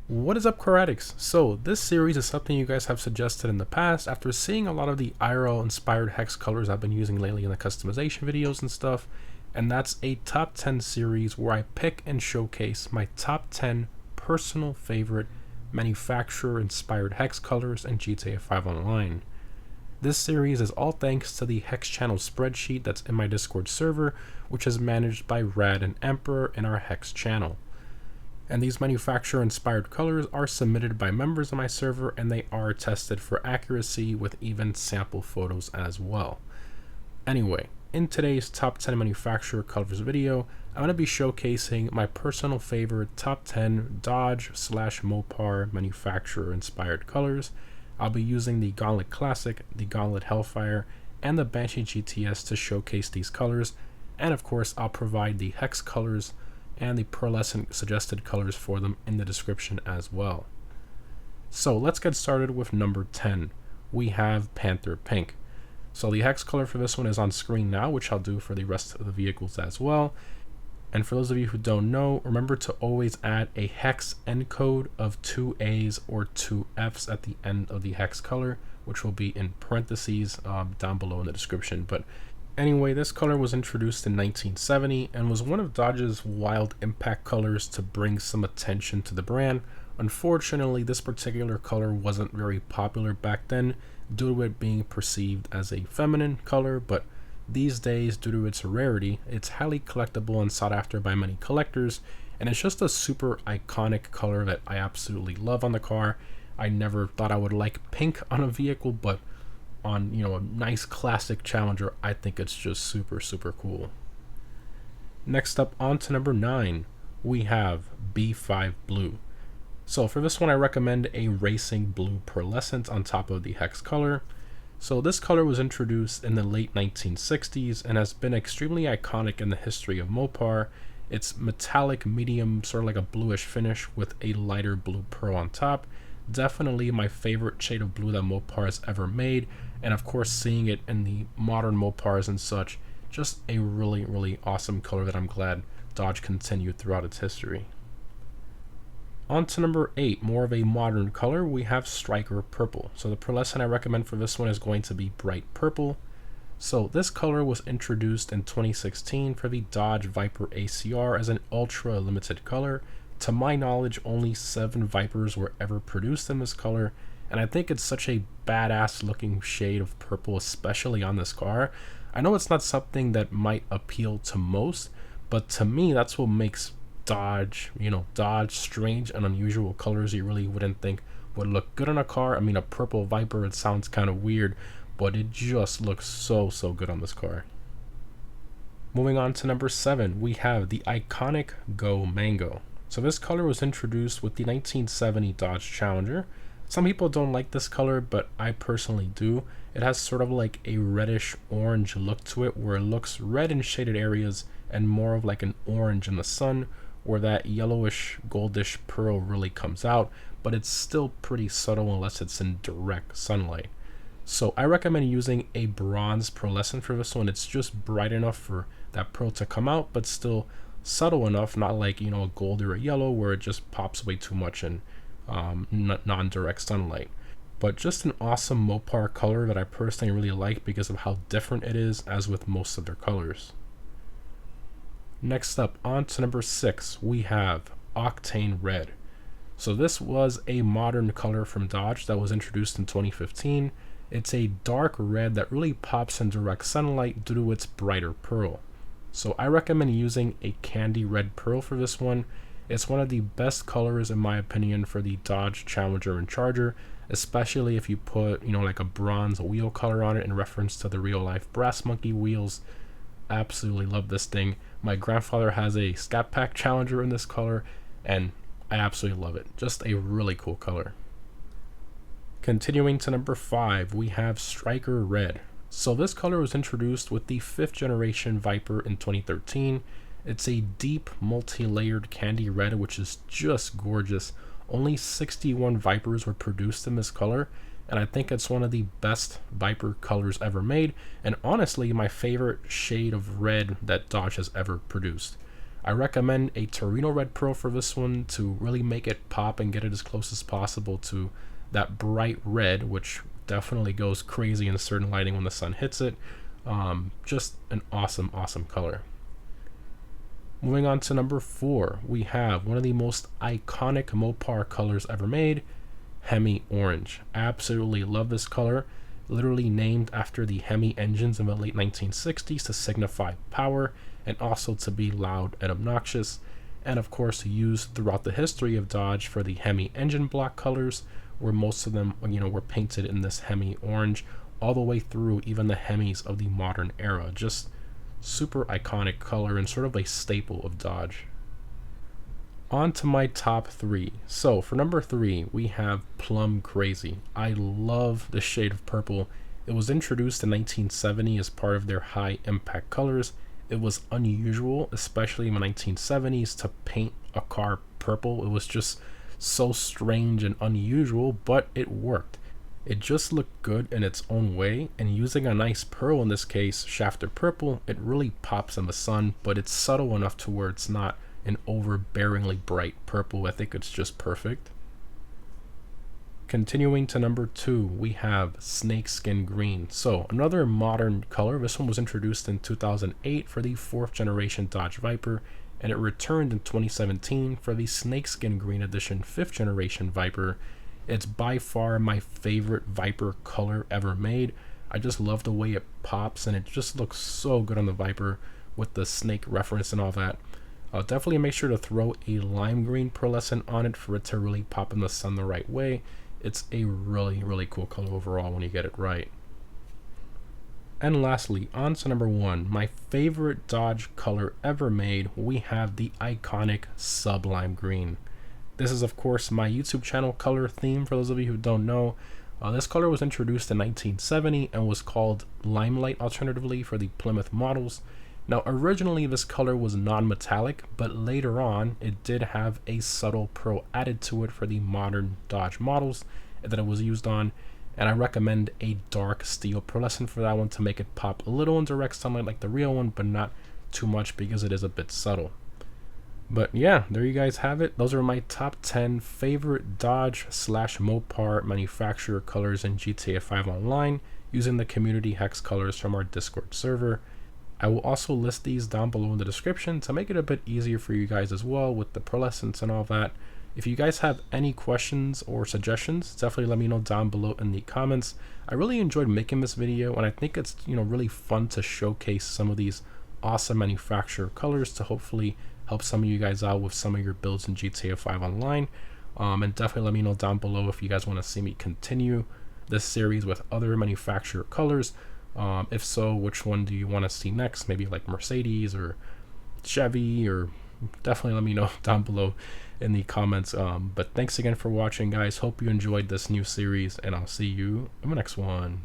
What is up, car addicts? So this series is something you guys have suggested in the past after seeing a lot of the IRL inspired hex colors I've been using lately in the customization videos and stuff, and that's a top 10 series where I pick and showcase my top 10 personal favorite manufacturer inspired hex colors in GTA 5 Online. This series is all thanks to the Hex channel spreadsheet that's in my Discord server, which is managed by Rad and Emperor in our Hex channel. And these manufacturer inspired colors are submitted by members of my server, and they are tested for accuracy with even sample photos as well. Anyway, in today's top 10 manufacturer colors video, I'm going to be showcasing my personal favorite top 10 Dodge/MOPAR manufacturer inspired colors. I'll be using the Gauntlet Classic, the Gauntlet Hellfire, and the Banshee GTS to showcase these colors, and of course I'll provide the Hex colors and the pearlescent suggested colors for them in the description as well. So let's get started with number 10. We have Panther Pink. So the Hex color for this one is on screen now, which I'll do for the rest of the vehicles as well. And for those of you who don't know, remember to always add a Hex encode of 2 A's or 2 F's at the end of the Hex color, which will be in parentheses down below in the description. But anyway, this color was introduced in 1970 and was one of Dodge's wild impact colors to bring some attention to the brand. Unfortunately, this particular color wasn't very popular back then due to it being perceived as a feminine color, but these days, due to its rarity, it's highly collectible and sought after by many collectors, and it's just a super iconic color that I absolutely love on the car. I never thought I would like pink on a vehicle, but on a nice classic Challenger, I think it's just super cool. Next up, on to number 9, we have B5 Blue. So for this one, I recommend a racing blue pearlescent on top of the Hex color. So this color was introduced in the late 1960s and has been extremely iconic in the history of MOPAR. It's metallic medium, sort of like a bluish finish with a lighter blue pearl on top. Definitely my favorite shade of blue that MOPAR has ever made, and of course seeing it in the modern MOPARs and such, just a really awesome color that I'm glad Dodge continued throughout its history. On to number 8, more of a modern color, we have Stryker Purple. So the pearlescent I recommend for this one is going to be bright purple. So this color was introduced in 2016 for the Dodge Viper ACR as an ultra limited color. To my knowledge, only 7 Vipers were ever produced in this color, and I think it's such a badass looking shade of purple, especially on this car. I know it's not something that might appeal to most, but to me that's what makes Dodge strange and unusual colors you really wouldn't think would look good on a car. I mean, a purple Viper, it sounds kind of weird, but it just looks so good on this car. Moving on to number 7, we have the iconic Go Mango. So this color was introduced with the 1970 Dodge Challenger. Some people don't like this color, but I personally do. It has sort of like a reddish orange look to it, where it looks red in shaded areas and more of like an orange in the sun, where that yellowish goldish pearl really comes out, but it's still pretty subtle unless it's in direct sunlight. So I recommend using a bronze pearlescent for this one. It's just bright enough for that pearl to come out, but still subtle enough, not like a gold or a yellow where it just pops way too much in non-direct sunlight. But just an awesome MOPAR color that I personally really like because of how different it is as with most of their colors. Next up, on to number 6, we have Octane Red. So this was a modern color from Dodge that was introduced in 2015. It's a dark red that really pops in direct sunlight due to its brighter pearl. So I recommend using a candy red pearl for this one. It's one of the best colors in my opinion for the Dodge Challenger and Charger, especially if you put like a bronze wheel color on it in reference to the real life Brass Monkey wheels. Absolutely love this thing. My grandfather has a Scat Pack Challenger in this color, and I absolutely love it. Just a really cool color. Continuing to number 5, we have Stryker Red. So this color was introduced with the 5th generation Viper in 2013. It's a deep multi-layered candy red, which is just gorgeous. Only 61 Vipers were produced in this color, and I think it's one of the best Viper colors ever made, and honestly my favorite shade of red that Dodge has ever produced. I recommend a Torino red pearl for this one to really make it pop and get it as close as possible to that bright red, which definitely goes crazy in certain lighting when the sun hits it. Just an awesome color. Moving on to number 4, we have one of the most iconic MOPAR colors ever made, Hemi Orange. Absolutely love this color. Literally named after the Hemi engines in the late 1960s to signify power and also to be loud and obnoxious, and of course used throughout the history of Dodge for the Hemi engine block colors, where most of them were painted in this Hemi orange all the way through even the Hemis of the modern era. Just super iconic color and sort of a staple of Dodge. On to my top 3. So for number 3, we have Plum Crazy. I love the shade of purple. It was introduced in 1970 as part of their high impact colors. It was unusual, especially in the 1970s, to paint a car purple. It was just so strange and unusual, but it worked. It just looked good in its own way, and using a nice pearl, in this case Schafter purple, it really pops in the sun, but it's subtle enough to where it's not an overbearingly bright purple. I think it's just perfect. Continuing to number 2, we have Snakeskin Green. So another modern color. This one was introduced in 2008 for the 4th generation Dodge Viper, and it returned in 2017 for the Snakeskin Green Edition 5th generation Viper. It's by far my favorite Viper color ever made. I just love the way it pops, and it just looks so good on the Viper with the snake reference and all that. I'll definitely make sure to throw a lime green pearlescent on it for it to really pop in the sun the right way. It's a really cool color overall when you get it right. And lastly, on to number 1, my favorite Dodge color ever made, we have the iconic Sublime Green. This is of course my YouTube channel color theme for those of you who don't know. This color was introduced in 1970 and was called Limelight alternatively for the Plymouth models. Now originally this color was non-metallic, but later on it did have a subtle pearl added to it for the modern Dodge models that it was used on, and I recommend a dark steel pearlescent for that one to make it pop a little in direct sunlight like the real one, but not too much because it is a bit subtle. But yeah, there you guys have it. Those are my top 10 favorite Dodge / MOPAR manufacturer colors in GTA 5 Online using the community hex colors from our Discord server. I will also list these down below in the description to make it a bit easier for you guys as well with the pearlescents and all that. If you guys have any questions or suggestions, definitely let me know down below in the comments. I really enjoyed making this video, and I think it's really fun to showcase some of these awesome manufacturer colors to hopefully help some of you guys out with some of your builds in GTA 5 Online. And definitely let me know down below if you guys want to see me continue this series with other manufacturer colors. If so, which one do you want to see next? Maybe like Mercedes or Chevy, or definitely let me know down below in the comments. But thanks again for watching, guys. Hope you enjoyed this new series, and I'll see you in the next one.